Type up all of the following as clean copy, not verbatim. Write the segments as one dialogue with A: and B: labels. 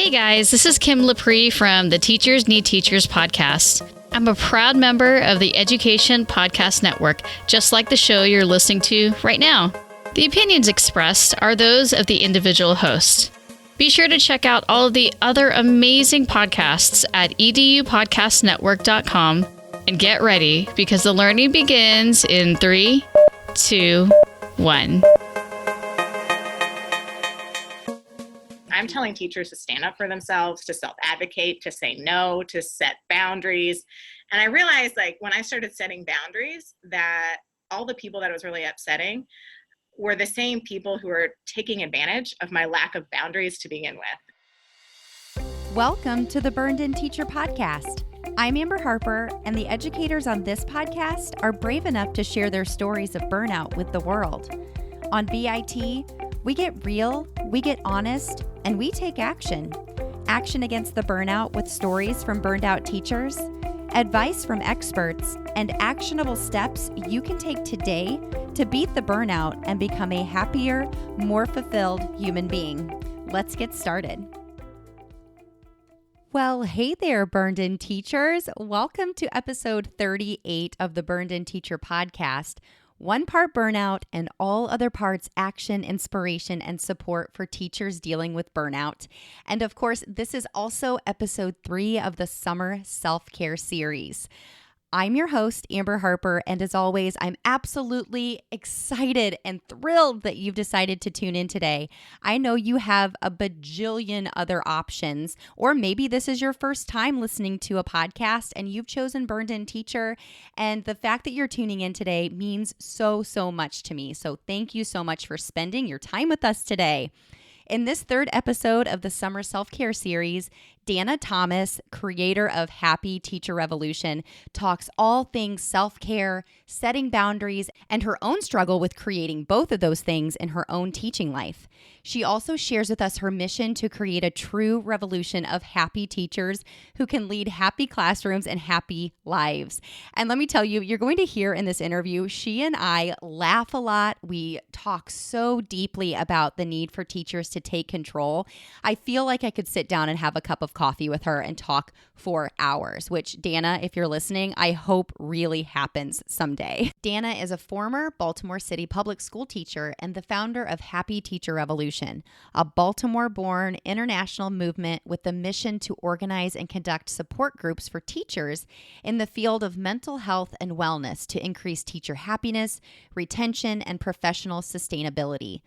A: Hey guys, this is Kim Lepre from the Teachers Need Teachers podcast. I'm a proud member of the Education Podcast Network, just like the show you're listening to right now. The opinions expressed are those of the individual host. Be sure to check out all of the other amazing podcasts at edupodcastnetwork.com and get ready because the learning begins in 3, 2, 1.
B: I'm telling teachers to stand up for themselves, to self-advocate, to say no, to set boundaries. And I realized, when I started setting boundaries, that all the people that it was really upsetting were the same people who were taking advantage of my lack of boundaries to begin with.
C: Welcome to the Burned In Teacher Podcast. I'm Amber Harper, and the educators on this podcast are brave enough to share their stories of burnout with the world. On BIT, we get real, we get honest, and we take action. Action against the burnout with stories from burned out teachers, advice from experts, and actionable steps you can take today to beat the burnout and become a happier, more fulfilled human being. Let's get started. Well, hey there, Burned In Teachers. Welcome to episode 38 of the Burned In Teacher podcast. One part burnout and all other parts action, inspiration, and support for teachers dealing with burnout. And of course, this is also episode 3 of the Summer Self-Care series. I'm your host, Amber Harper, and as always, I'm absolutely excited and thrilled that you've decided to tune in today. I know you have a bajillion other options, or maybe this is your first time listening to a podcast and you've chosen Burned In Teacher, and the fact that you're tuning in today means so much to me. So thank you so much for spending your time with us today. In this third episode of the Summer Self-Care series, Danna Thomas, creator of Happy Teacher Revolution, talks all things self-care, setting boundaries, and her own struggle with creating both of those things in her own teaching life. She also shares with us her mission to create a true revolution of happy teachers who can lead happy classrooms and happy lives. And let me tell you, you're going to hear in this interview, she and I laugh a lot. We talk so deeply about the need for teachers to take control. I feel like I could sit down and have a cup of coffee with her and talk for hours, which Danna, if you're listening, I hope really happens someday. Danna is a former Baltimore City public school teacher and the founder of Happy Teacher Revolution, a Baltimore-born international movement with the mission to organize and conduct support groups for teachers in the field of mental health and wellness to increase teacher happiness, retention, and professional sustainability.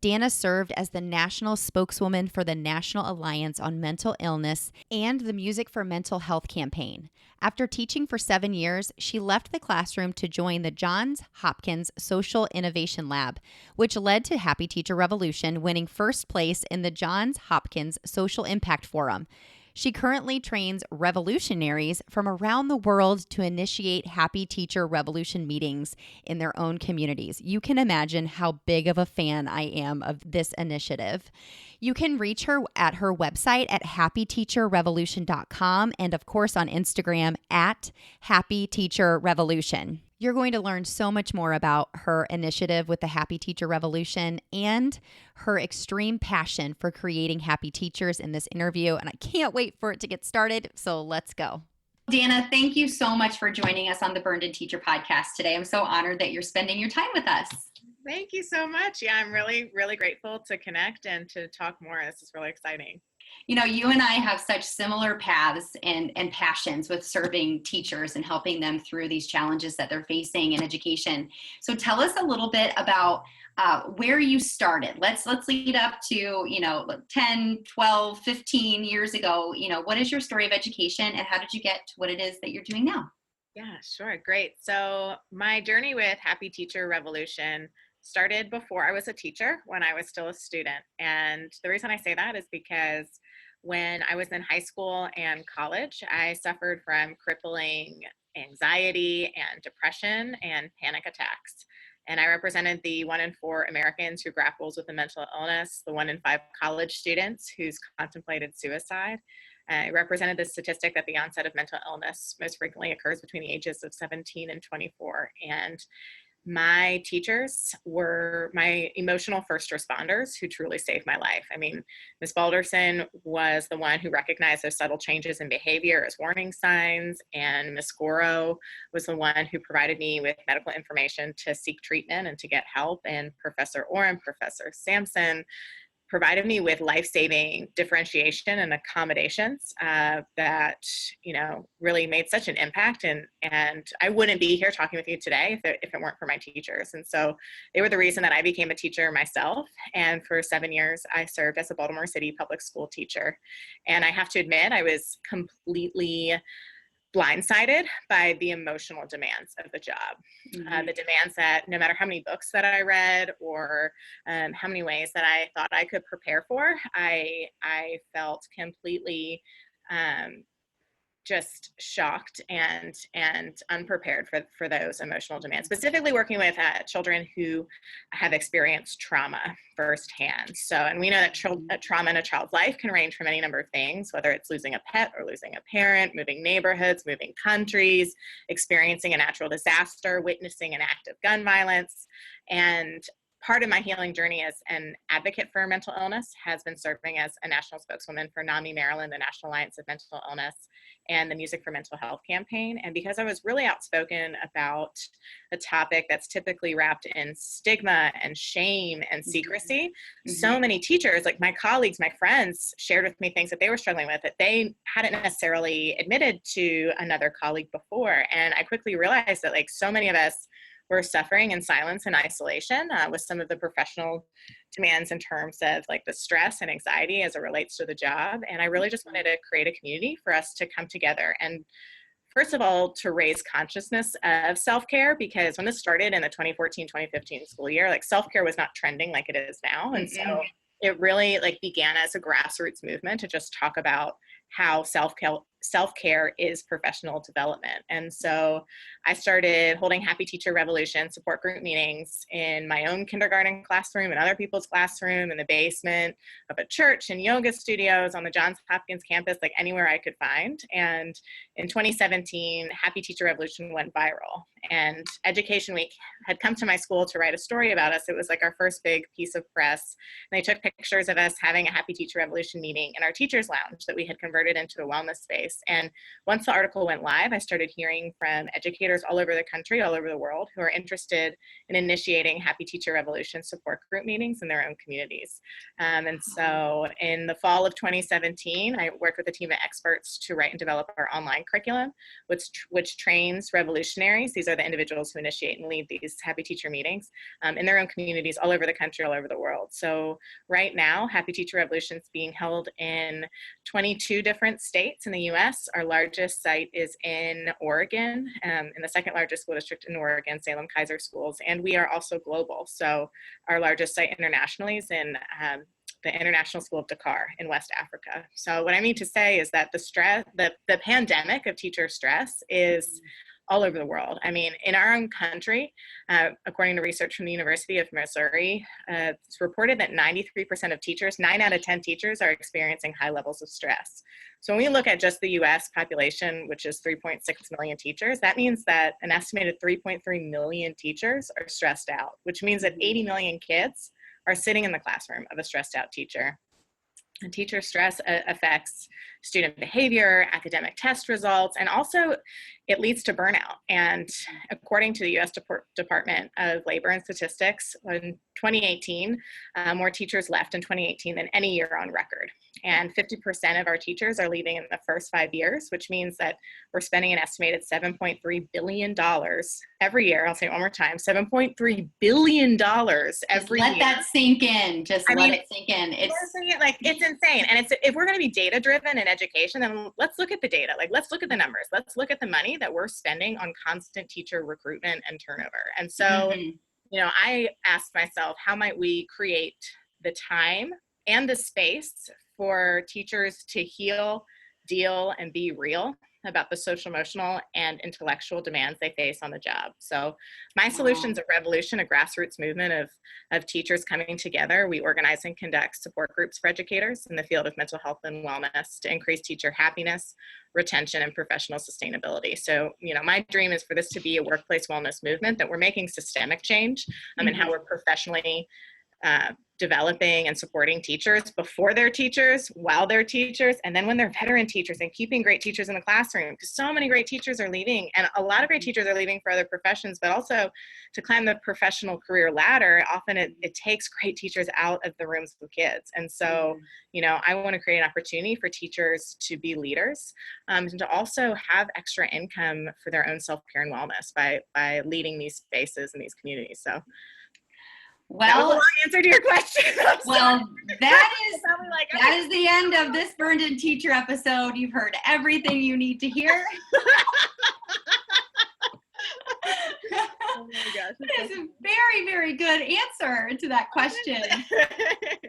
C: Danna served as the national spokeswoman for the National Alliance on Mental Illness and the Music for Mental Health campaign. After teaching for 7 years, she left the classroom to join the Johns Hopkins Social Innovation Lab, which led to Happy Teacher Revolution, winning first place in the Johns Hopkins Social Impact Forum. She currently trains revolutionaries from around the world to initiate Happy Teacher Revolution meetings in their own communities. You can imagine how big of a fan I am of this initiative. You can reach her at her website at happyteacherrevolution.com and, of course, on Instagram at Happy Teacher Revolution. You're going to learn so much more about her initiative with the Happy Teacher Revolution and her extreme passion for creating happy teachers in this interview. And I can't wait for it to get started. So let's go. Danna, thank you so much for joining us on the Burned In Teacher podcast today. I'm so honored that you're spending your time with us.
B: Thank you so much. Yeah, I'm really grateful to connect and to talk more. This is really exciting.
C: You know, you and I have such similar paths and passions with serving teachers and helping them through these challenges that they're facing in education. So tell us a little bit about where you started. Let's lead up to, 10, 12, 15 years ago. What is your story of education and how did you get to what it is that you're doing now?
B: Yeah, sure. Great. So my journey with Happy Teacher Revolution started before I was a teacher, when I was still a student. And the reason I say that is because when I was in high school and college, I suffered from crippling anxiety and depression and panic attacks. And I represented the 1 in 4 Americans who grapples with a mental illness, the 1 in 5 college students who's contemplated suicide. I represented the statistic that the onset of mental illness most frequently occurs between the ages of 17 and 24. And my teachers were my emotional first responders who truly saved my life. I mean, Ms. Balderson was the one who recognized those subtle changes in behavior as warning signs, and Ms. Goro was the one who provided me with medical information to seek treatment and to get help, and Professor Orem, Professor Sampson provided me with life-saving differentiation and accommodations that, really made such an impact. And I wouldn't be here talking with you today if it weren't for my teachers. And so they were the reason that I became a teacher myself. And for 7 years, I served as a Baltimore City public school teacher. And I have to admit, I was completely blindsided by the emotional demands of the job. The demands that no matter how many books that I read or how many ways that I thought I could prepare for, I felt completely just shocked and unprepared for those emotional demands, specifically working with children who have experienced trauma firsthand. So, and we know that trauma in a child's life can range from any number of things, whether it's losing a pet or losing a parent, moving neighborhoods, moving countries, experiencing a natural disaster, witnessing an act of gun violence. And part of my healing journey as an advocate for mental illness has been serving as a national spokeswoman for NAMI Maryland, the National Alliance of Mental Illness, and the Music for Mental Health campaign. And because I was really outspoken about a topic that's typically wrapped in stigma and shame and secrecy, so many teachers, like my colleagues, my friends, shared with me things that they were struggling with that they hadn't necessarily admitted to another colleague before. And I quickly realized that so many of us were suffering in silence and isolation with some of the professional demands in terms of the stress and anxiety as it relates to the job. And I really just wanted to create a community for us to come together and, first of all, to raise consciousness of self-care, because when this started in the 2014-2015 school year, self-care was not trending like it is now. And so it really began as a grassroots movement to just talk about how self-care is professional development. And so I started holding Happy Teacher Revolution support group meetings in my own kindergarten classroom and other people's classroom, in the basement of a church, and yoga studios, on the Johns Hopkins campus, anywhere I could find. And in 2017, Happy Teacher Revolution went viral. And Education Week had come to my school to write a story about us. It was our first big piece of press. And they took pictures of us having a Happy Teacher Revolution meeting in our teacher's lounge that we had converted into a wellness space. And once the article went live, I started hearing from educators all over the country, all over the world, who are interested in initiating Happy Teacher Revolution support group meetings in their own communities. And so in the fall of 2017, I worked with a team of experts to write and develop our online curriculum, which trains revolutionaries. These are the individuals who initiate and lead these Happy Teacher meetings in their own communities all over the country, all over the world. So right now, Happy Teacher Revolution is being held in 22 different states in the U.S. Our largest site is in Oregon, in the second largest school district in Oregon, Salem-Keizer Schools, and we are also global. So our largest site internationally is in the International School of Dakar in West Africa. So what I mean to say is that the pandemic of teacher stress is all over the world. I mean, in our own country, according to research from the University of Missouri, it's reported that 93% of teachers, 9 out of 10 teachers, are experiencing high levels of stress. So when we look at just the US population, which is 3.6 million teachers, that means that an estimated 3.3 million teachers are stressed out, which means that 80 million kids are sitting in the classroom of a stressed out teacher. And teacher stress affects student behavior, academic test results, and also it leads to burnout. And according to the U.S. Department of Labor and Statistics, in 2018, more teachers left in 2018 than any year on record. And 50% of our teachers are leaving in the first 5 years, which means that we're spending an estimated $7.3 billion every year. I'll say it one more time, $7.3 billion every year.
C: Let that sink in. Let it sink in.
B: It's insane. And if we're going to be data driven in education, then let's look at the data. Let's look at the numbers. Let's look at the money that we're spending on constant teacher recruitment and turnover. And so, I asked myself, how might we create the time and the space for teachers to heal, deal, and be real about the social, emotional, and intellectual demands they face on the job. So my solution's a revolution, a grassroots movement of teachers coming together. We organize and conduct support groups for educators in the field of mental health and wellness to increase teacher happiness, retention, and professional sustainability. So, my dream is for this to be a workplace wellness movement, that we're making systemic change in how we're professionally developing and supporting teachers before they're teachers, while they're teachers, and then when they're veteran teachers, and keeping great teachers in the classroom, because so many great teachers are leaving, and a lot of great teachers are leaving for other professions, but also to climb the professional career ladder, often it takes great teachers out of the rooms with kids. And so, I want to create an opportunity for teachers to be leaders, and to also have extra income for their own self-care and wellness by leading these spaces and these communities. So that was a long answer to your question.
C: Well, that is the end of this Burned In Teacher episode. You've heard everything you need to hear.
B: Oh my gosh.
C: That is a very, very good answer to that question.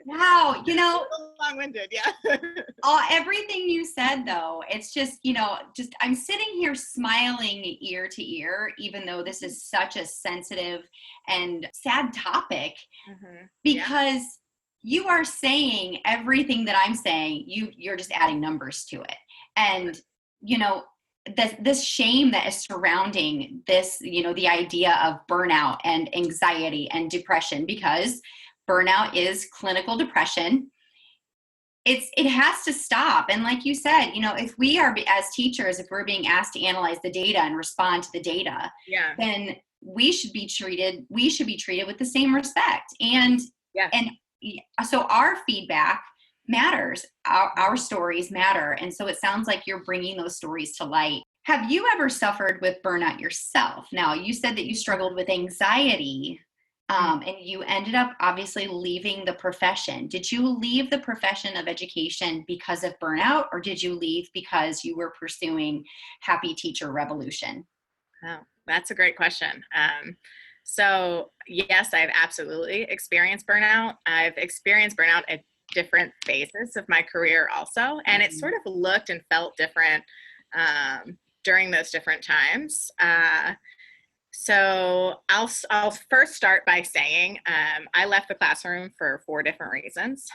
C: Wow.
B: Long-winded, yeah.
C: Everything you said, though, it's just, I'm sitting here smiling ear to ear, even though this is such a sensitive and sad topic, because you are saying everything that I'm saying. You're just adding numbers to it. And, this shame that is surrounding this, the idea of burnout and anxiety and depression, because burnout is clinical depression. It has to stop. And like you said, if we are, as teachers, if we're being asked to analyze the data and respond to the data, then we should be treated with the same respect. And so our feedback matters. Our stories matter. And so it sounds like you're bringing those stories to light. Have you ever suffered with burnout yourself? Now, you said that you struggled with anxiety, and you ended up obviously leaving the profession. Did you leave the profession of education because of burnout, or did you leave because you were pursuing Happy Teacher Revolution?
B: Oh, that's a great question. So yes, I've absolutely experienced burnout. I've experienced burnout at different phases of my career also. And it sort of looked and felt different during those different times. So I'll first start by saying I left the classroom for 4 different reasons.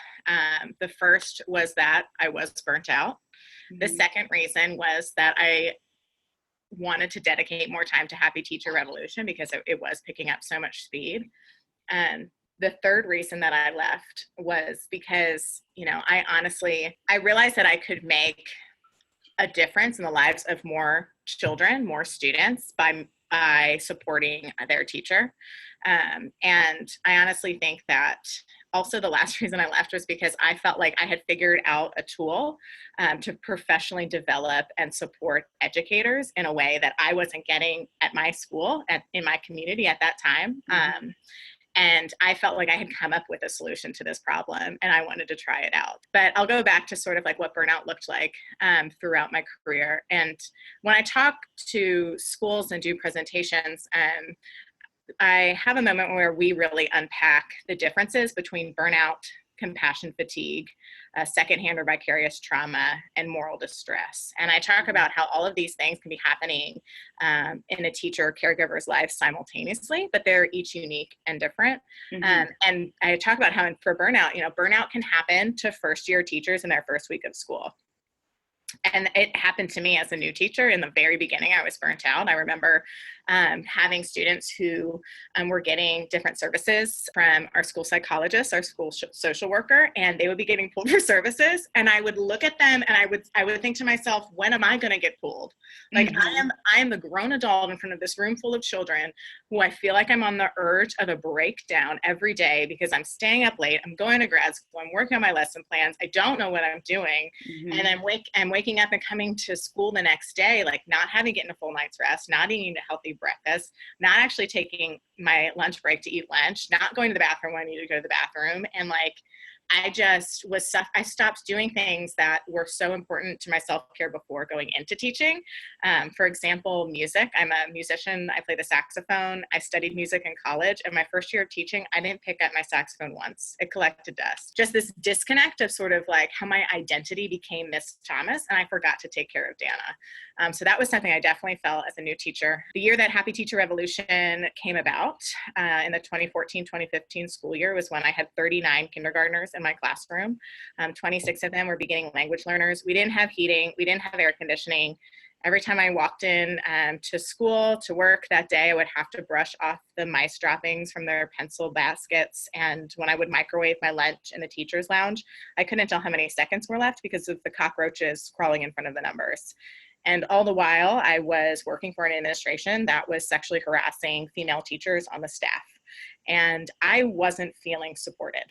B: The first was that I was burnt out. The second reason was that I wanted to dedicate more time to Happy Teacher Revolution because it was picking up so much speed. And the third reason that I left was because, I realized that I could make a difference in the lives of more children, more students by supporting their teacher. And I honestly think that also the last reason I left was because I felt like I had figured out a tool to professionally develop and support educators in a way that I wasn't getting at my school, in my community at that time. And I felt like I had come up with a solution to this problem, and I wanted to try it out. But I'll go back to sort of like what burnout looked like throughout my career. And when I talk to schools and do presentations, I have a moment where we really unpack the differences between burnout, compassion fatigue, secondhand or vicarious trauma, and moral distress. And I talk about how all of these things can be happening in a teacher or caregiver's life simultaneously, but they're each unique and different. And I talk about how for burnout, burnout can happen to first-year teachers in their first week of school. And it happened to me as a new teacher. In the very beginning, I was burnt out. I remember having students who were getting different services from our school psychologist, our school social worker, and they would be getting pulled for services. And I would look at them and I would think to myself, when am I going to get pulled? Like I am the grown adult in front of this room full of children who I feel like I'm on the urge of a breakdown every day because I'm staying up late. I'm going to grad school. I'm working on my lesson plans. I don't know what I'm doing. And I'm waking up and coming to school the next day, like not having gotten a full night's rest, not eating a healthy breakfast, not actually taking my lunch break to eat lunch, not going to the bathroom when I need to go to the bathroom, and like I stopped doing things that were so important to my self-care before going into teaching. For example, music. I'm a musician. I play the saxophone. I studied music in college. And my first year of teaching, I didn't pick up my saxophone once. It collected dust. Just this disconnect of sort of like how my identity became Miss Thomas, and I forgot to take care of Danna. So that was something I definitely felt as a new teacher. The year that Happy Teacher Revolution came about, in the 2014-2015 school year, was when I had 39 kindergartners in my classroom. 26 of them were beginning language learners. We didn't have heating. We didn't have air conditioning. Every time I walked in to school, to work that day, I would have to brush off the mice droppings from their pencil baskets. And when I would microwave my lunch in the teacher's lounge, I couldn't tell how many seconds were left because of the cockroaches crawling in front of the numbers. And all the while, I was working for an administration that was sexually harassing female teachers on the staff. And I wasn't feeling supported,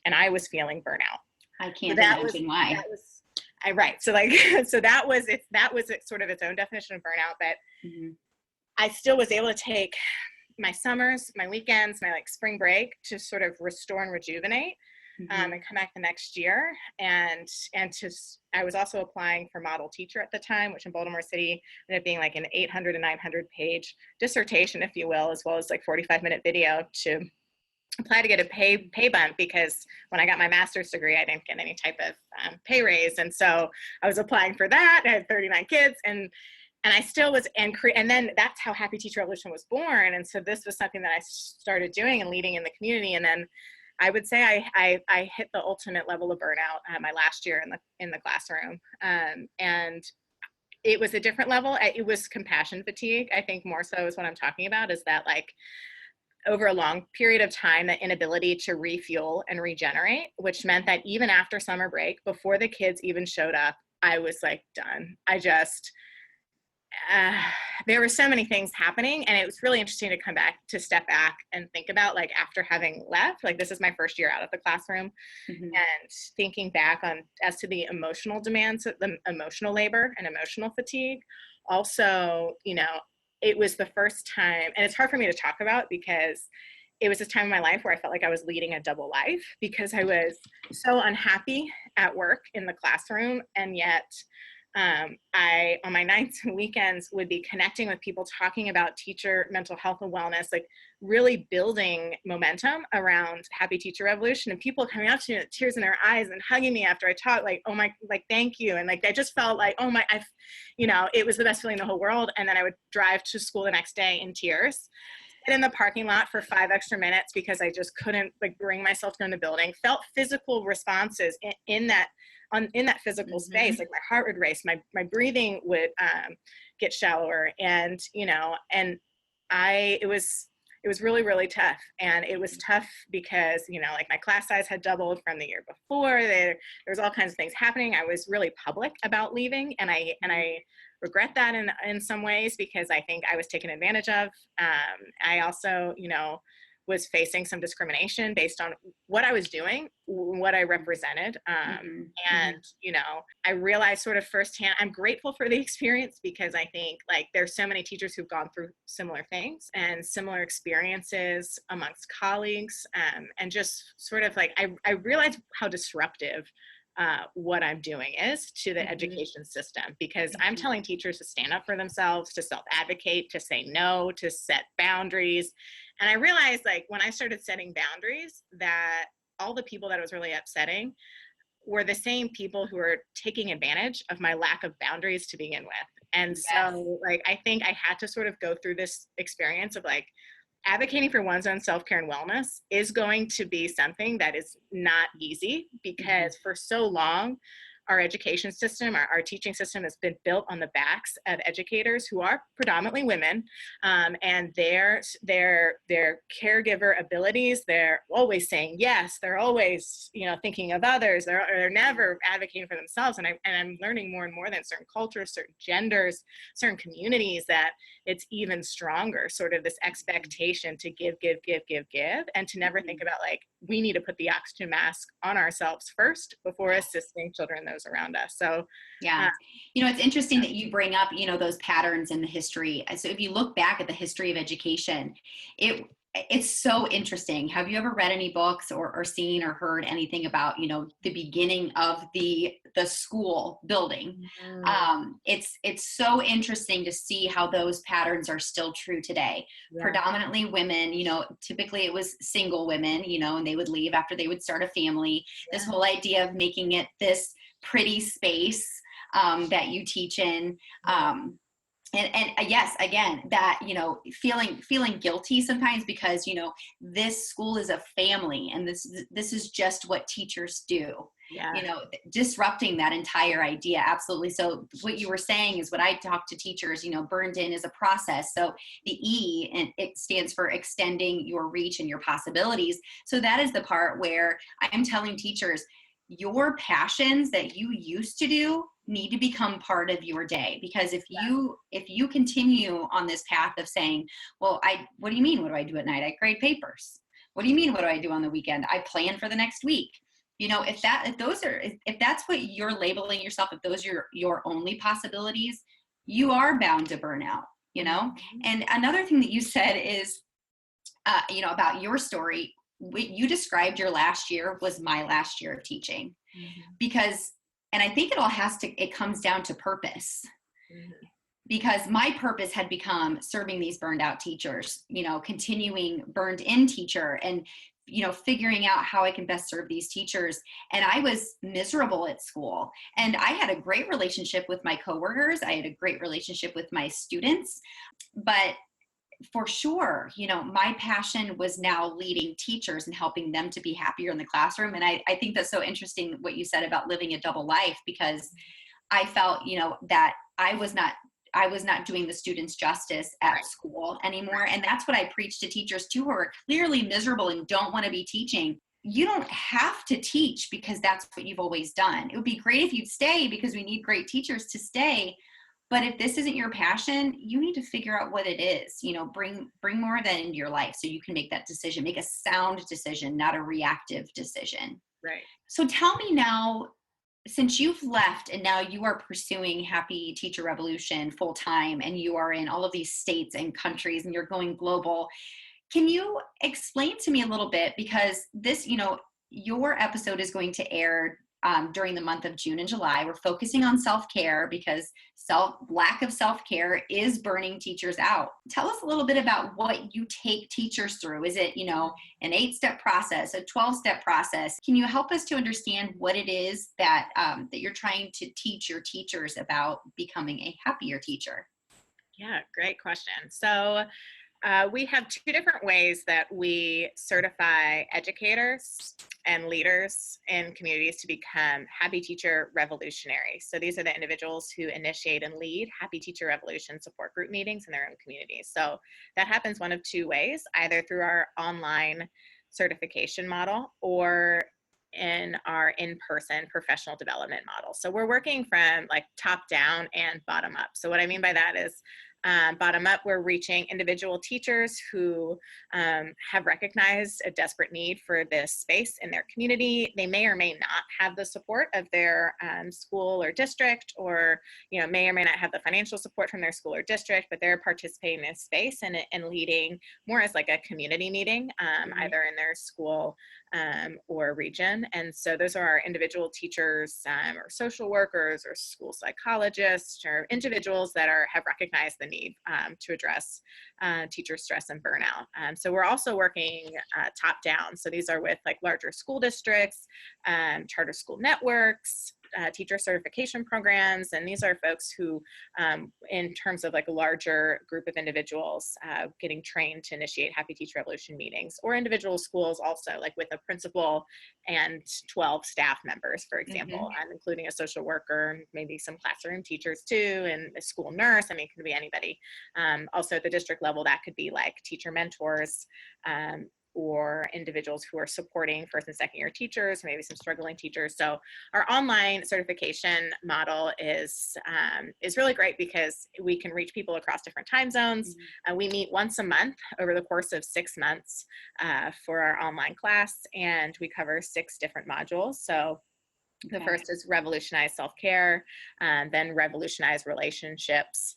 B: and I was feeling burnout.
C: I can't imagine why.
B: Right. So like, so that was sort of its own definition of burnout, but I still was able to take my summers, my weekends, my like spring break to sort of restore and rejuvenate, and come back the next year. I was also applying for model teacher at the time, which in Baltimore City ended up being like an 800 to 900 page dissertation, if you will, as well as like 45-minute video to apply to get a pay bump, because when I got my master's degree, I didn't get any type of pay raise. And so I was applying for that. I had 39 kids, and I still was, and then that's how Happy Teacher Revolution was born. And so this was something that I started doing and leading in the community. And then I would say I hit the ultimate level of burnout my last year in the classroom. And it was a different level. It was compassion fatigue. I think more so is what I'm talking about, is that like over a long period of time, the inability to refuel and regenerate, which meant that even after summer break, before the kids even showed up, I was like done. There were so many things happening, and it was really interesting to step back and think about, like, after having left, like, this is my first year out of the classroom, and thinking back as to the emotional demands, the emotional labor and emotional fatigue. Also, it was the first time, and it's hard for me to talk about because it was this time in my life where I felt like I was leading a double life, because I was so unhappy at work in the classroom, and yet I, on my nights and weekends, would be connecting with people, talking about teacher mental health and wellness, like really building momentum around Happy Teacher Revolution, and people coming up to me with tears in their eyes and hugging me after I taught, like, oh my, like, thank you. And like, I just felt like, oh my, it was the best feeling in the whole world. And then I would drive to school the next day in tears, sit in the parking lot for 5 extra minutes because I just couldn't like bring myself to go in the building, felt physical responses in that physical space, like my heart would race, my breathing would get shallower, and it was really, really tough. And it was tough because like my class size had doubled from the year before. There was all kinds of things happening. I was really public about leaving, and I regret that in some ways, because I think I was taken advantage of. I also was facing some discrimination based on what I was doing, what I represented. And, I realized sort of firsthand, I'm grateful for the experience, because I think like there's so many teachers who've gone through similar things and similar experiences amongst colleagues. And just sort of like, I realized how disruptive what I'm doing is to the education system, because I'm telling teachers to stand up for themselves, to self-advocate, to say no, to set boundaries. And I realized, like, when I started setting boundaries, that all the people that it was really upsetting were the same people who were taking advantage of my lack of boundaries to begin with. And so like, I think I had to sort of go through this experience of like, advocating for one's own self-care and wellness is going to be something that is not easy, because for so long, our education system, our teaching system has been built on the backs of educators who are predominantly women, and their caregiver abilities. They're always saying yes. They're always, thinking of others. They're never advocating for themselves. And I'm learning more and more that certain cultures, certain genders, certain communities, that it's even stronger, sort of this expectation to give, and to never think about like, we need to put the oxygen mask on ourselves first before assisting children, those around us. So
C: it's interesting that you bring up those patterns in the history. So if you look back at the history of education, it's so interesting. Have you ever read any books or seen or heard anything about, the beginning of the school building? It's so interesting to see how those patterns are still true today.
B: Yeah.
C: Predominantly women, typically it was single women, and they would leave after they would start a family.
B: Yeah.
C: This whole idea of making it this pretty space that you teach in. And yes, again, that, feeling guilty sometimes because, this school is a family and this is just what teachers do.
B: Yeah.
C: Disrupting that entire idea. Absolutely. So what you were saying is what I talk to teachers, burned in is a process. So the E, and it stands for extending your reach and your possibilities. So that is the part where I'm telling teachers, your passions that you used to do need to become part of your day. Because if you continue on this path of saying, well, what do you mean? What do I do at night? I grade papers. What do you mean? What do I do on the weekend? I plan for the next week. If that's what you're labeling yourself, if those are your only possibilities, you are bound to burnout, And another thing that you said is, about your story, you described your last year was my last year of teaching, because, and I think it comes down to purpose, because my purpose had become serving these burned out teachers, continuing burned in teacher and, figuring out how I can best serve these teachers. And I was miserable at school, and I had a great relationship with my coworkers. I had a great relationship with my students, but for sure, my passion was now leading teachers and helping them to be happier in the classroom. And I think that's so interesting what you said about living a double life, because I felt, that I was not doing the students justice at school anymore. And that's what I preach to teachers too, who are clearly miserable and don't want to be teaching. You don't have to teach because that's what you've always done. It would be great if you'd stay, because we need great teachers to stay. But if this isn't your passion, you need to figure out what it is. Bring more of that into your life so you can make that decision, make a sound decision, not a reactive decision.
B: Right.
C: So tell me now, since you've left and now you are pursuing Happy Teacher Revolution full time, and you are in all of these states and countries and you're going global, can you explain to me a little bit, because this, your episode is going to air during the month of June and July. We're focusing on self-care because lack of self-care is burning teachers out. Tell us a little bit about what you take teachers through. Is it, an 8-step process, a 12-step process? Can you help us to understand what it is that you're trying to teach your teachers about becoming a happier teacher?
B: Yeah, great question. So we have 2 different ways that we certify educators and leaders in communities to become Happy Teacher Revolutionaries. So these are the individuals who initiate and lead Happy Teacher Revolution support group meetings in their own communities. So that happens one of 2 ways, either through our online certification model or in our in-person professional development model. So we're working from like top down and bottom up. So what I mean by that is bottom up, we're reaching individual teachers who have recognized a desperate need for this space in their community. They may or may not have the support of their school or district, or may or may not have the financial support from their school or district, but they're participating in this space and leading more as like a community meeting, either in their school or region. And so those are our individual teachers or social workers or school psychologists or individuals that have recognized the need to address teacher stress and burnout. So we're also working top down. So these are with like larger school districts, charter school networks, teacher certification programs. And these are folks who, in terms of like a larger group of individuals getting trained to initiate Happy Teacher Revolution meetings, or individual schools also, like with a principal and 12 staff members, for example, and including a social worker, maybe some classroom teachers too, and a school nurse. I mean, it could be anybody. Also at the district level, that could be like teacher mentors, or individuals who are supporting first and second year teachers, maybe some struggling teachers. So our online certification model is really great because we can reach people across different time zones. We meet once a month over the course of 6 months for our online class, and we cover 6 different modules. So The first is revolutionize self-care, then revolutionize relationships,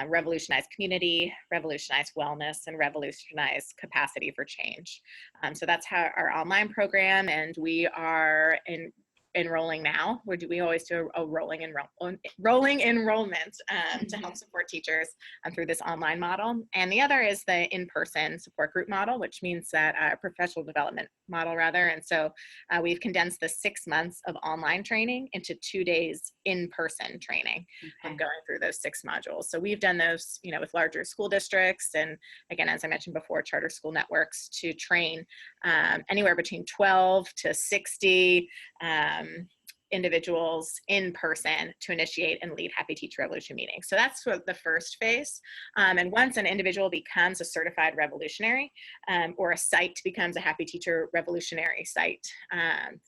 B: revolutionize community, revolutionize wellness, and revolutionize capacity for change. So that's how our online program, and we are enrolling now. We always do a rolling enrollment to help support teachers through this online model. And the other is the in-person support group model, which means that professional development model rather. And so we've condensed the 6 months of online training into 2 days in-person training, going through those 6 modules. So we've done those, with larger school districts, and again, as I mentioned before, charter school networks, to train anywhere between 12 to 60 individuals in person to initiate and lead Happy Teacher Revolution meetings. So that's the first phase. And once an individual becomes a certified revolutionary, or a site becomes a Happy Teacher Revolutionary site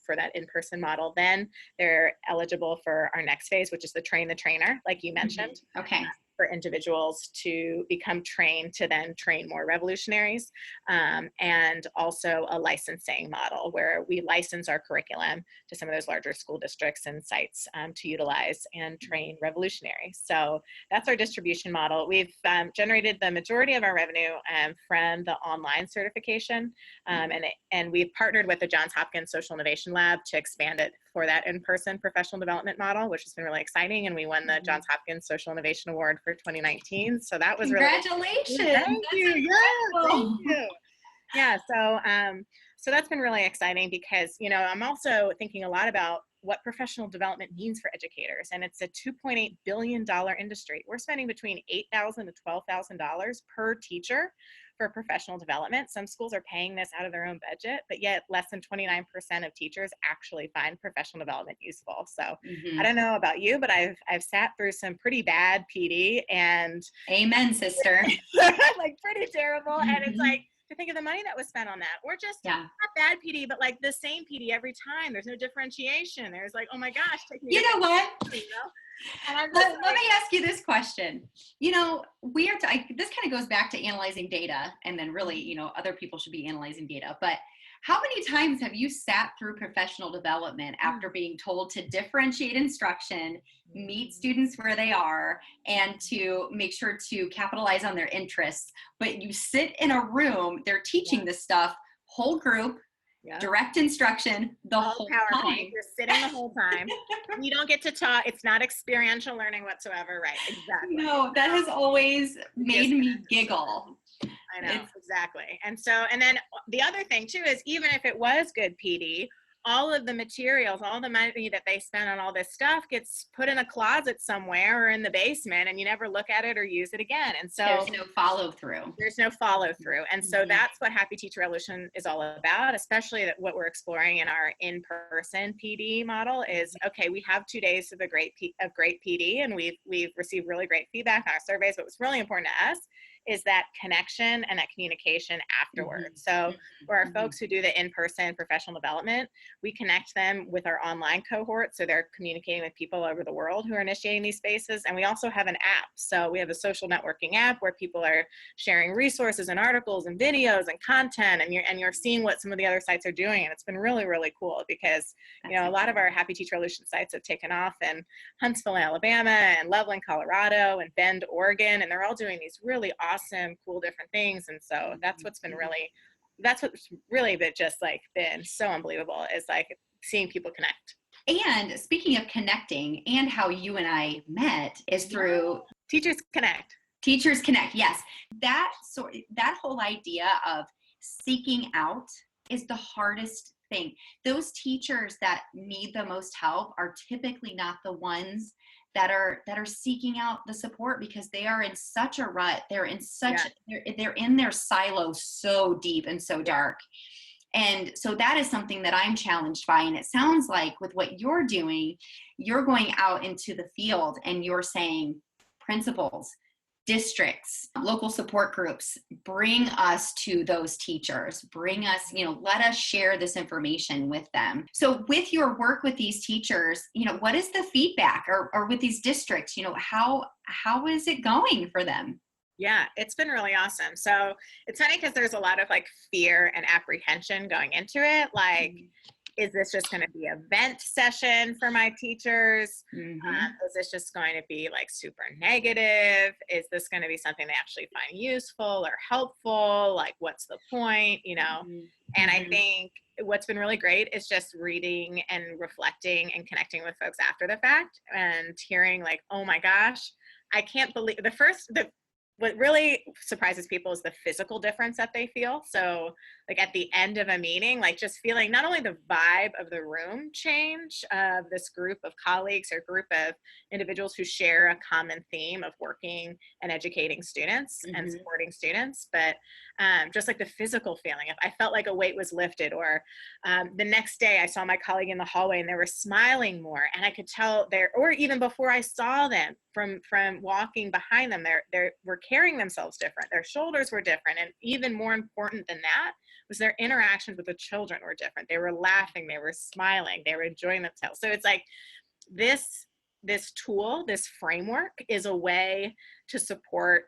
B: for that in-person model, then they're eligible for our next phase, which is the train the trainer, like you mentioned.
C: Okay.
B: For individuals to become trained to then train more revolutionaries, and also a licensing model where we license our curriculum to some of those larger school districts and sites to utilize and train revolutionaries. So that's our distribution model. We've generated the majority of our revenue from the online certification, and we've partnered with the Johns Hopkins Social Innovation Lab to expand it for that in-person professional development model, which has been really exciting. And we won the Johns Hopkins Social Innovation Award for 2019. So that was
C: Congratulations.
B: Really thank you. Yeah, thank you. Yeah. So that's been really exciting because, I'm also thinking a lot about what professional development means for educators. And it's a $2.8 billion industry. We're spending between $8,000 to $12,000 per teacher for professional development. Some schools are paying this out of their own budget, but yet less than 29% of teachers actually find professional development useful. So I don't know about you, but I've sat through some pretty bad PD, and
C: amen, sister.
B: like pretty terrible. And it's like, to think of the money that was spent on that, or just not bad PD, but like the same PD every time. There's no differentiation. There's like, oh my gosh, take me.
C: You know what?
B: And
C: let me ask you this question. This kind of goes back to analyzing data, and then really, other people should be analyzing data. But how many times have you sat through professional development after being told to differentiate instruction, meet students where they are, and to make sure to capitalize on their interests? But you sit in a room, they're teaching this stuff, whole group, direct instruction, the whole time.
B: You're sitting the whole time. You don't get to talk. It's not experiential learning whatsoever. Right. Exactly.
C: No, that has always made me giggle.
B: I know, exactly. And then the other thing too is, even if it was good PD, all of the materials, all the money that they spend on all this stuff gets put in a closet somewhere or in the basement, and you never look at it or use it again. And so
C: there's no follow through. And
B: so that's what Happy Teacher Revolution is all about, especially what we're exploring in our in-person PD model is, okay, we have 2 days of great PD, and we've received really great feedback on our surveys, but what's really important to us is that connection and that communication afterwards. So for our folks who do the in-person professional development, we connect them with our online cohort. So they're communicating with people over the world who are initiating these spaces. And we also have an app. So we have a social networking app where people are sharing resources and articles and videos and content, and you're seeing what some of the other sites are doing. And it's been really, really cool because, a lot of our Happy Teacher Revolution sites have taken off in Huntsville, Alabama, and Loveland, Colorado, and Bend, Oregon. And they're all doing these really awesome, cool, different things. And so that's what's really been so unbelievable, is like seeing people connect.
C: And speaking of connecting, and how you and I met is through
B: Teachers Connect.
C: Teachers Connect, yes. That whole idea of seeking out is the hardest thing. Those teachers that need the most help are typically not the ones that are seeking out the support, because they are in such a rut. They're in they're in their silo so deep and so dark. And so that is something that I'm challenged by. And it sounds like with what you're doing, you're going out into the field and you're saying, principals, districts, local support groups, bring us to those teachers, bring us, let us share this information with them. So with your work with these teachers, what is the feedback, or with these districts, how is it going for them?
B: Yeah, it's been really awesome. So it's funny because there's a lot of fear and apprehension going into it. Is this just going to be a vent session for my teachers? Is this just going to be like super negative? Is this going to be something they actually find useful or helpful? Like, what's the point, you know? And I think what's been really great is just reading and reflecting and connecting with folks after the fact and hearing like, oh my gosh, I can't believe what really surprises people is the physical difference that they feel. So like at the end of a meeting, like just feeling not only the vibe of the room change of this group of colleagues or group of individuals who share a common theme of working and educating students and supporting students, but just like the physical feeling. If I felt like a weight was lifted, or the next day I saw my colleague in the hallway and they were smiling more, and I could tell or even before I saw them from walking behind them, they were carrying themselves different. Their shoulders were different. And even more important than that was their interactions with the children were different. They were laughing, they were smiling, they were enjoying themselves. So it's like this tool, this framework is a way to support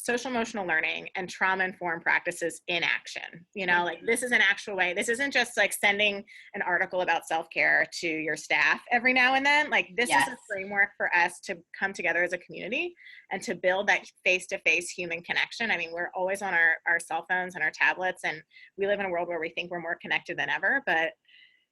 B: social emotional learning and trauma-informed practices in action. You know, like this is an actual way. This isn't just like sending an article about self-care to your staff every now and then. Like this is a framework for us to come together as a community and to build that face-to-face human connection. I mean, we're always on our cell phones and our tablets, and we live in a world where we think we're more connected than ever, but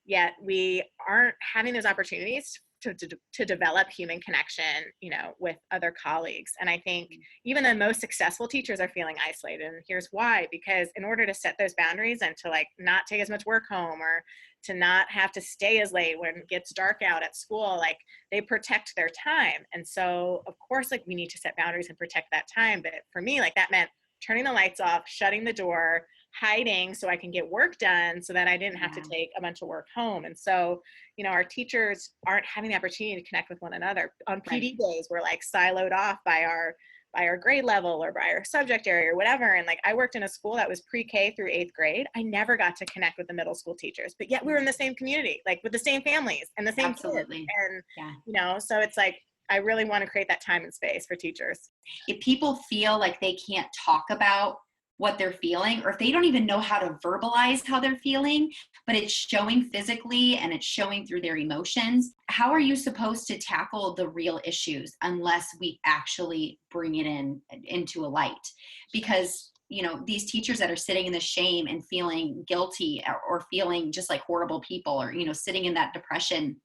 B: yet we aren't having those opportunities to develop human connection, you know, with other colleagues. And I think even the most successful teachers are feeling isolated. And here's why: because in order to set those boundaries and to like not take as much work home, or to not have to stay as late when it gets dark out at school, like they protect their time. And so of course, like we need to set boundaries and protect that time. But for me, like that meant turning the lights off, shutting the door, hiding so I can get work done so that I didn't have to take a bunch of work home. And so, you know, our teachers aren't having the opportunity to connect with one another. On PD days, we're like siloed off by our grade level or by our subject area or whatever. And like I worked in a school that was pre-K through 8th grade. I never got to connect with the middle school teachers, but yet we were in the same community, like with the same families and the same kids. And, you know, so it's like, I really want to create that time and space for teachers.
C: If people feel like they can't talk about what they're feeling, or if they don't even know how to verbalize how they're feeling, but it's showing physically and it's showing through their emotions, how are you supposed to tackle the real issues unless we actually bring it into a light? Because, you know, these teachers that are sitting in the shame and feeling guilty or feeling just like horrible people, or, you know, sitting in that depression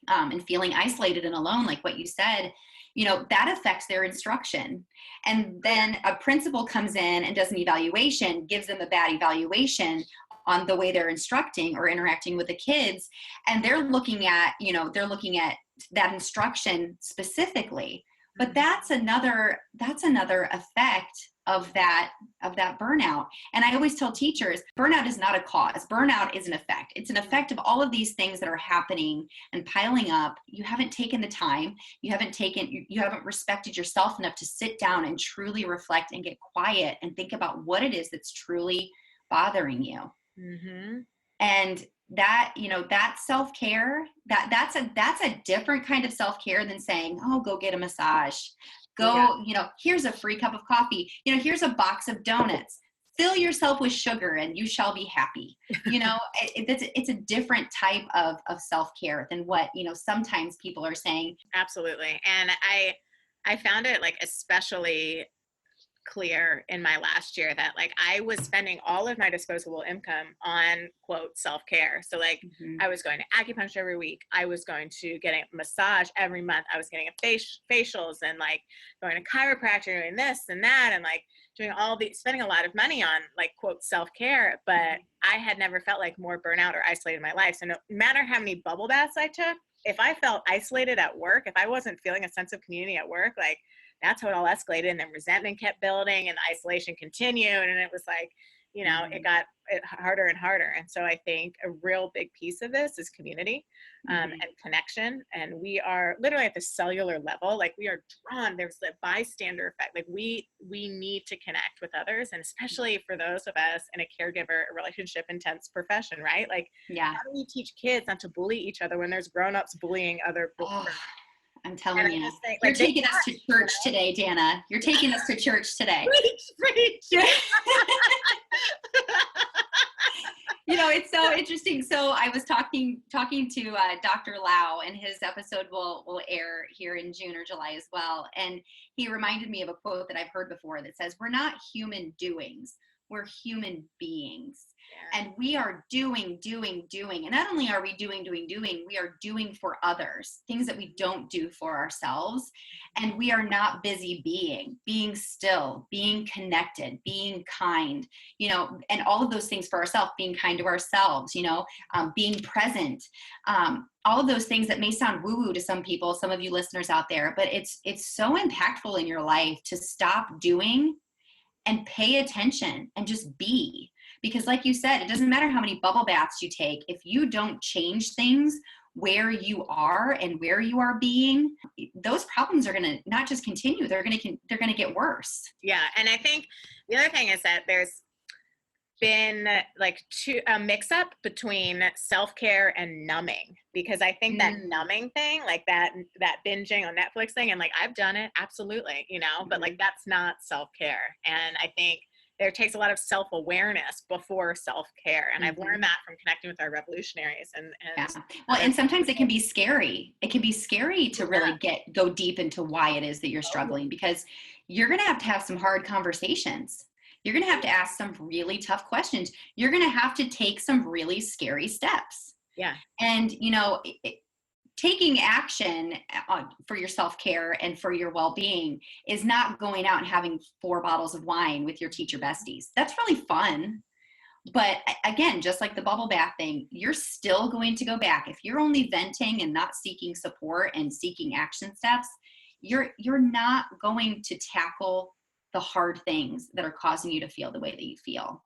C: and feeling isolated and alone, like what you said, you know, that affects their instruction. And then a principal comes in and does an evaluation, gives them a bad evaluation on the way they're instructing or interacting with the kids. And they're looking at that instruction specifically. But that's another effect of that burnout. And I always tell teachers, burnout is not a cause. Burnout is an effect. It's an effect of all of these things that are happening and piling up. You haven't taken the time. You haven't respected yourself enough to sit down and truly reflect and get quiet and think about what it is that's truly bothering you. And that, you know, that self-care, that's a different kind of self-care than saying, oh, go get a massage. You know, here's a free cup of coffee. You know, here's a box of donuts. Fill yourself with sugar and you shall be happy. You know, it's a different type of self-care than what, you know, sometimes people are saying.
B: Absolutely. And I found it like especially clear in my last year that like I was spending all of my disposable income on quote self-care. So like I was going to acupuncture every week. I was going to get a massage every month. I was getting a facials and like going to chiropractor and this and that and like doing spending a lot of money on like quote self-care. But I had never felt like more burnout or isolated in my life. So no matter how many bubble baths I took, if I felt isolated at work, if I wasn't feeling a sense of community at work, like that's how it all escalated. And then resentment kept building and the isolation continued. And it was like, you know, it got harder and harder. And so I think a real big piece of this is community and connection. And we are literally at the cellular level, like we are drawn, there's the bystander effect. Like we need to connect with others. And especially for those of us in a caregiver, relationship intense profession, right? Like how do we teach kids not to bully each other when there's grownups bullying other people?
C: I'm telling you, you're taking us to church today, Danna. You're taking us to church today.
B: Preach.
C: It's so interesting. So I was talking to Dr. Lao, and his episode will air here in June or July as well. And he reminded me of a quote that I've heard before that says, "We're not human doings, we're human beings."
B: Yeah.
C: And we are doing. And not only are we doing, we are doing for others, things that we don't do for ourselves. And we are not busy being still, being connected, being kind, and all of those things for ourselves, being kind to ourselves, being present. All of those things that may sound woo-woo to some people, some of you listeners out there, but it's so impactful in your life to stop doing and pay attention and just be. Because like you said, it doesn't matter how many bubble baths you take. If you don't change things where you are and where you are being, those problems are going to not just continue, they're going to get worse.
B: Yeah. And I think the other thing is that there's been like a mix up between self-care and numbing, because I think that numbing thing, like that binging on Netflix thing, and like I've done it, absolutely, but like that's not self-care. And I think there takes a lot of self-awareness before self-care. And I've learned that from connecting with our revolutionaries. And
C: well, and sometimes it can be scary. It can be scary to really go deep into why it is that you're struggling, because you're going to have some hard conversations. You're going to have to ask some really tough questions. You're going to have to take some really scary steps.
B: Yeah.
C: And, taking action for your self-care and for your well-being is not going out and having 4 bottles of wine with your teacher besties. That's really fun. But again, just like the bubble bath thing, you're still going to go back. If you're only venting and not seeking support and seeking action steps, you're not going to tackle the hard things that are causing you to feel the way that you feel.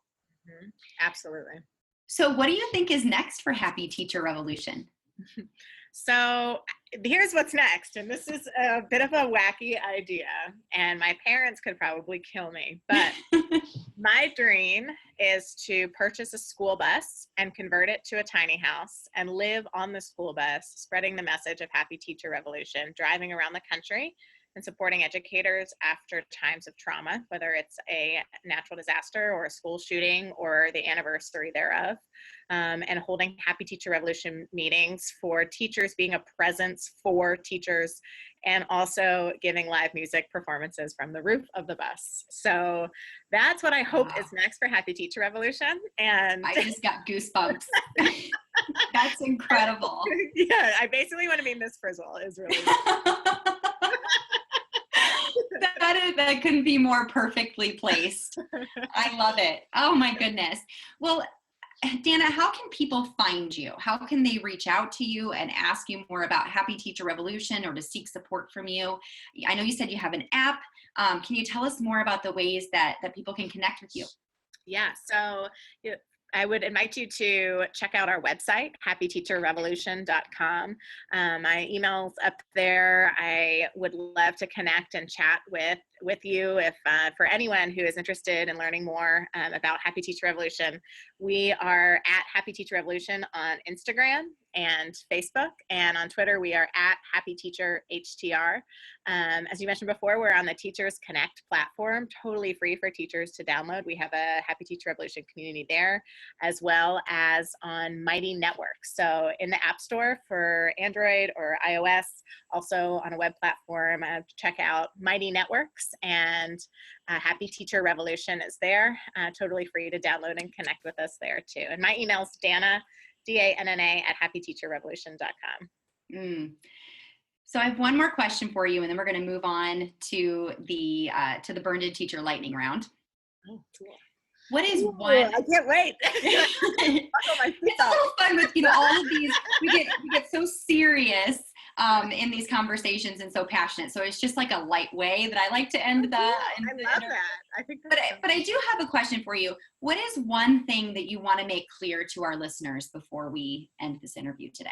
B: Mm-hmm. Absolutely.
C: So what do you think is next for Happy Teacher Revolution?
B: So here's what's next. And this is a bit of a wacky idea, and my parents could probably kill me, but my dream is to purchase a school bus and convert it to a tiny house and live on the school bus, spreading the message of Happy Teacher Revolution, driving around the country and supporting educators after times of trauma, whether it's a natural disaster or a school shooting or the anniversary thereof, and holding Happy Teacher Revolution meetings for teachers, being a presence for teachers, and also giving live music performances from the roof of the bus. So that's what I hope is next for Happy Teacher Revolution. And
C: I just got goosebumps. That's incredible.
B: Yeah, I basically want to be Miss Frizzle is really
C: that couldn't be more perfectly placed. I love it. Oh my goodness. Well, Danna, how can people find you? How can they reach out to you and ask you more about Happy Teacher Revolution or to seek support from you? I know you said you have an app. Can you tell us more about the ways that people can connect with you?
B: Yeah, so I would invite you to check out our website, happyteacherrevolution.com. My email's up there. I would love to connect and chat with you if for anyone who is interested in learning more about Happy Teacher Revolution. We are at Happy Teacher Revolution on Instagram and Facebook, and on Twitter we are at Happy Teacher HTR. As you mentioned before, we're on the Teachers Connect platform, totally free for teachers to download. We have a Happy Teacher Revolution community there, as well as on Mighty Networks. So in the App Store for Android or iOS, also on a web platform, check out Mighty Networks, and Happy Teacher Revolution is there, totally free to download and connect with us there too. And my email is Danna, DANNA at happyteacherrevolution.com.
C: So I have one more question for you, and then we're going to move on to the Burned In Teacher lightning round.
B: Oh, cool.
C: What is one?
B: I can't wait.
C: It's a little fun with all of these. We get so serious in these conversations and so passionate. So it's just like a light way that I like to end the.
B: I love that. I think.
C: But I do have a question for you. What is one thing that you want to make clear to our listeners before we end this interview today?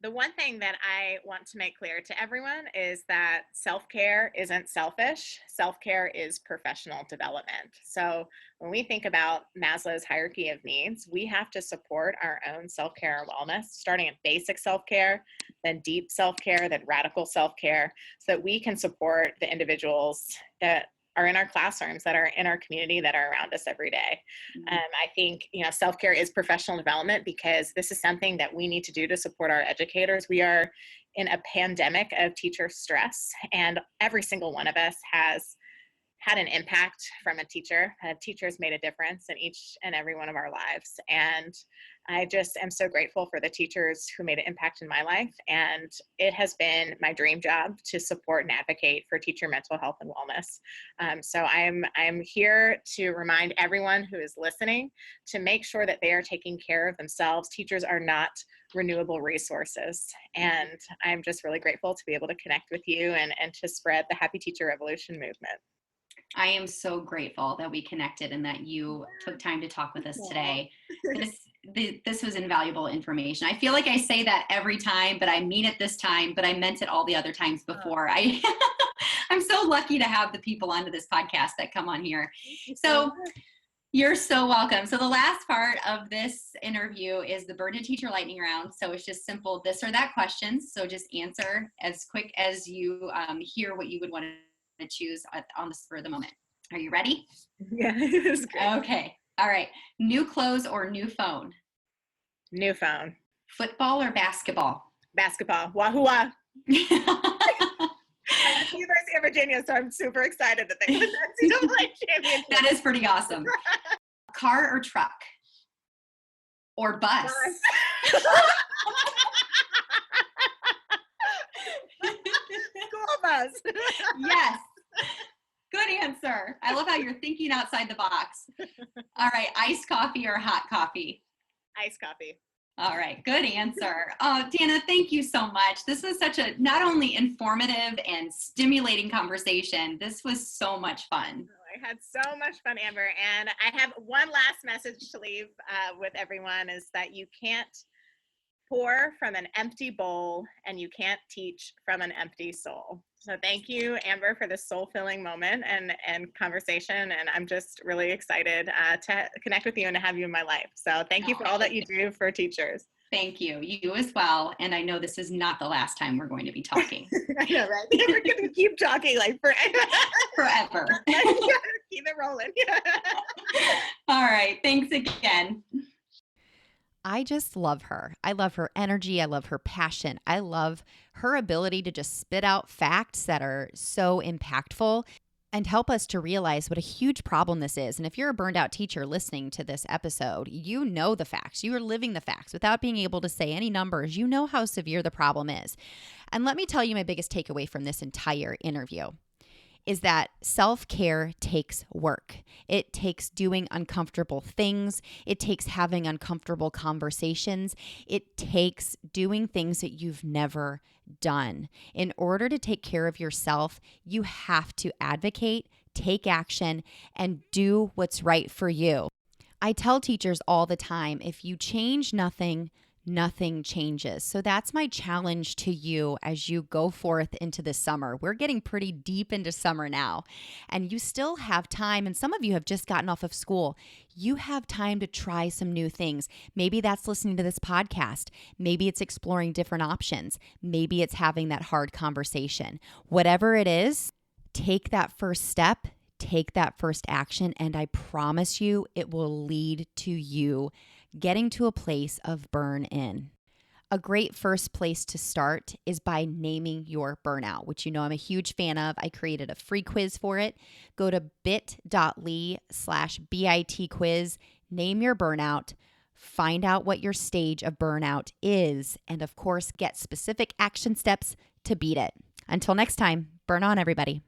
B: The one thing that I want to make clear to everyone is that self-care isn't selfish. Self-care is professional development. So when we think about Maslow's hierarchy of needs, we have to support our own self-care and wellness, starting at basic self-care, then deep self-care, then radical self-care, so that we can support the individuals that are in our classrooms, that are in our community, that are around us every day. I think, self-care is professional development, because this is something that we need to do to support our educators. We are in a pandemic of teacher stress, and every single one of us has had an impact from a teacher. A teacher has made a difference in each and every one of our lives. And I just am so grateful for the teachers who made an impact in my life. And it has been my dream job to support and advocate for teacher mental health and wellness. So I'm here to remind everyone who is listening to make sure that they are taking care of themselves. Teachers are not renewable resources. And I'm just really grateful to be able to connect with you and to spread the Happy Teacher Revolution movement.
C: I am so grateful that we connected and that you took time to talk with us today. This was invaluable information. I feel like I say that every time, but I mean it this time, but I meant it all the other times before. I'm so lucky to have the people onto this podcast that come on here. So you're so welcome. So the last part of this interview is the Burden Teacher Lightning Round. So it's just simple this or that questions. So just answer as quick as you hear what you would want to choose on the spur of the moment. Are you ready?
B: Yeah, it's great.
C: Okay. All right. New clothes or new phone?
B: New phone.
C: Football or basketball?
B: Basketball. Wahoo! I'm at the University of Virginia, so I'm super excited that they won the NCAA championship.
C: That is pretty awesome. Car or truck? Or bus?
B: School bus.
C: Yes. Good answer. I love how you're thinking outside the box. All right. Iced coffee or hot coffee?
B: Iced coffee.
C: All right. Good answer. Oh, Danna, thank you so much. This was such a not only informative and stimulating conversation, this was so much fun.
B: I had so much fun, Amber. And I have one last message to leave with everyone is that you can't pour from an empty bowl and you can't teach from an empty soul. So thank you, Amber, for this soul-filling moment and conversation. And I'm just really excited to connect with you and to have you in my life. So thank you for all that you do for teachers.
C: Thank you. You as well. And I know this is not the last time we're going to be talking.
B: I know, right? We're going to keep talking like
C: forever.
B: Keep it rolling.
C: All right. Thanks again.
D: I just love her. I love her energy. I love her passion. I love her ability to just spit out facts that are so impactful and help us to realize what a huge problem this is. And if you're a burned out teacher listening to this episode, you know the facts. You are living the facts without being able to say any numbers. You know how severe the problem is. And let me tell you my biggest takeaway from this entire interview is that self-care takes work. It takes doing uncomfortable things. It takes having uncomfortable conversations. It takes doing things that you've never done. In order to take care of yourself, you have to advocate, take action, and do what's right for you. I tell teachers all the time, if you change nothing, nothing changes. So that's my challenge to you as you go forth into the summer. We're getting pretty deep into summer now, and you still have time. And some of you have just gotten off of school. You have time to try some new things. Maybe that's listening to this podcast. Maybe it's exploring different options. Maybe it's having that hard conversation. Whatever it is, take that first step, take that first action, and I promise you it will lead to you getting to a place of burn in. A great first place to start is by naming your burnout, which you know I'm a huge fan of. I created a free quiz for it. Go to bit.ly/BIT quiz, name your burnout, find out what your stage of burnout is, and of course, get specific action steps to beat it. Until next time, burn on, everybody.